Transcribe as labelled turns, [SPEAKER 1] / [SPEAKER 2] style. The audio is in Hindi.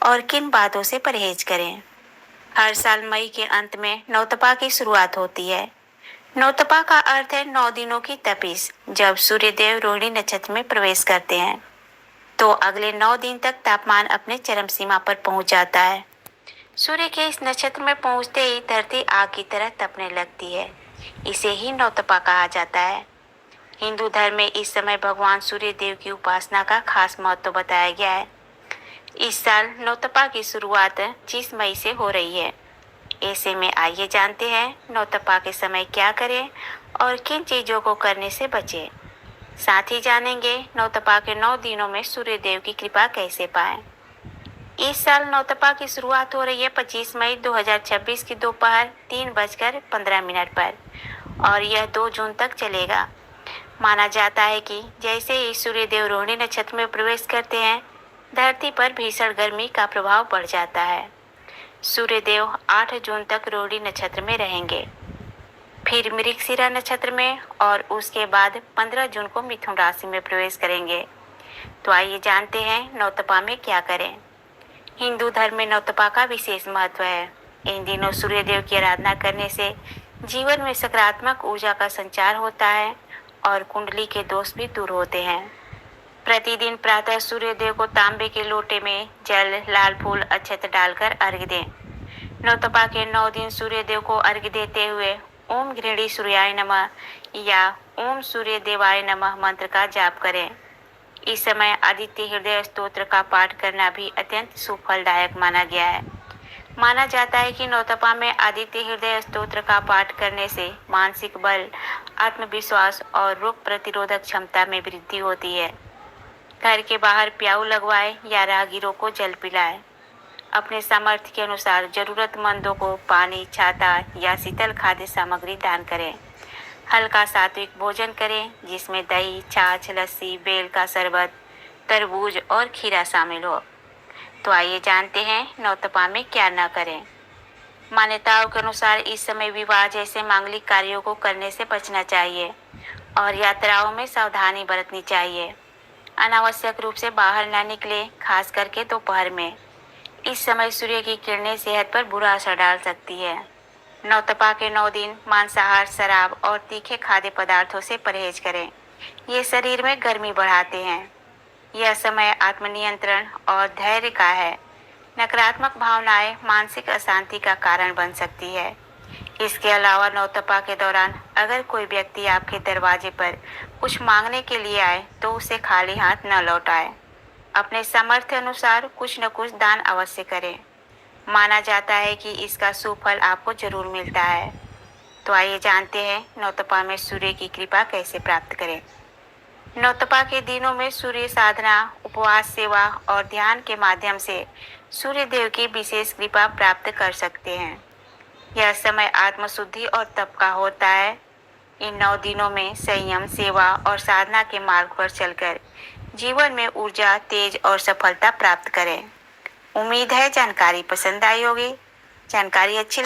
[SPEAKER 1] और किन बातों से परहेज करें। हर साल मई के अंत में नौतपा की शुरुआत होती है। नौतपा का अर्थ है 9 दिनों की तपिश। जब सूर्यदेव रोहिणी नक्षत्र में प्रवेश करते हैं तो अगले 9 दिन तक तापमान अपने चरम सीमा पर पहुंच जाता है। सूर्य के इस नक्षत्र में पहुंचते ही धरती आग की तरह तपने लगती है। इसे ही नौतपा कहा जाता है। हिंदू धर्म में इस समय भगवान सूर्य देव की उपासना का खास महत्व बताया गया है। इस साल नौतपा की शुरुआत 25 मई से हो रही है। ऐसे में आइए जानते हैं नौतपा के समय क्या करें और किन चीजों को करने से बचें। साथ ही जानेंगे नौतपा के 9 दिनों में सूर्य देव की कृपा कैसे पाएं। इस साल नौतपा की शुरुआत हो रही है 25 मई 2026 की दोपहर 3:15 पर और यह 2 जून तक चलेगा। माना जाता है कि जैसे ही सूर्यदेव रोहिणी नक्षत्र में प्रवेश करते हैं धरती पर भीषण गर्मी का प्रभाव बढ़ जाता है। सूर्यदेव 8 जून तक रोहिणी नक्षत्र में रहेंगे, फिर मृगशिरा नक्षत्र में और उसके बाद 15 जून को मिथुन राशि में प्रवेश करेंगे। तो आइए जानते हैं नौतपा में क्या करें। हिंदू धर्म में नौतपा का विशेष महत्व है। इन दिनों सूर्यदेव की आराधना करने से जीवन में सकारात्मक ऊर्जा का संचार होता है और कुंडली के दोष भी दूर होते हैं। प्रतिदिन प्रातः सूर्यदेव को तांबे के लोटे में जल, लाल फूल, अक्षत डालकर अर्घ्य दें। नौतपा के 9 दिन सूर्यदेव को अर्घ्य देते हुए ओम गृहिणी सूर्याय नमः या ओम सूर्य देवाय नमः मंत्र का जाप करें। इस समय आदित्य हृदय स्तोत्र का पाठ करना भी अत्यंत सुफलदायक माना गया है। माना जाता है कि नौतपा में आदित्य हृदय स्तोत्र का पाठ करने से मानसिक बल, आत्मविश्वास और रोग प्रतिरोधक क्षमता में वृद्धि होती है। घर के बाहर प्याऊ लगवाएं या राहगीरों को जल पिलाएं। अपने सामर्थ्य के अनुसार जरूरतमंदों को पानी, छाता या शीतल खाद्य सामग्री दान करें। हल्का सात्विक भोजन करें जिसमें दही, छाछ, लस्सी, बेल का शरबत, तरबूज और खीरा शामिल हो। तो आइए जानते हैं नौतपा में क्या न करें। मान्यताओं के अनुसार इस समय विवाह जैसे मांगलिक कार्यों को करने से बचना चाहिए और यात्राओं में सावधानी बरतनी चाहिए। अनावश्यक रूप से बाहर न निकले, खास करके दोपहर में। इस समय सूर्य की किरणें सेहत पर बुरा असर डाल सकती है। नौतपा के 9 दिन मांसाहार, शराब और तीखे खाद्य पदार्थों से परहेज करें। ये शरीर में गर्मी बढ़ाते हैं। यह समय आत्मनियंत्रण और धैर्य का है। नकारात्मक भावनाएं मानसिक अशांति का कारण बन सकती है। इसके अलावा नौतपा के दौरान अगर कोई व्यक्ति आपके दरवाजे पर कुछ मांगने के लिए आए तो उसे खाली हाथ न लौटाएं। अपने सामर्थ्य अनुसार कुछ न कुछ दान अवश्य करें। माना जाता है कि इसका सुफल आपको जरूर मिलता है। तो आइए जानते हैं नौतपा में सूर्य की कृपा कैसे प्राप्त करें। नौतपा के दिनों में सूर्य साधना, उपवास, सेवा और ध्यान के माध्यम से सूर्य देव की विशेष कृपा प्राप्त कर सकते हैं। यह समय आत्मशुद्धि और तप का होता है। इन 9 दिनों में संयम, सेवा और साधना के मार्ग पर चलकर जीवन में ऊर्जा, तेज और सफलता प्राप्त करें। उम्मीद है जानकारी पसंद आई होगी। जानकारी अच्छी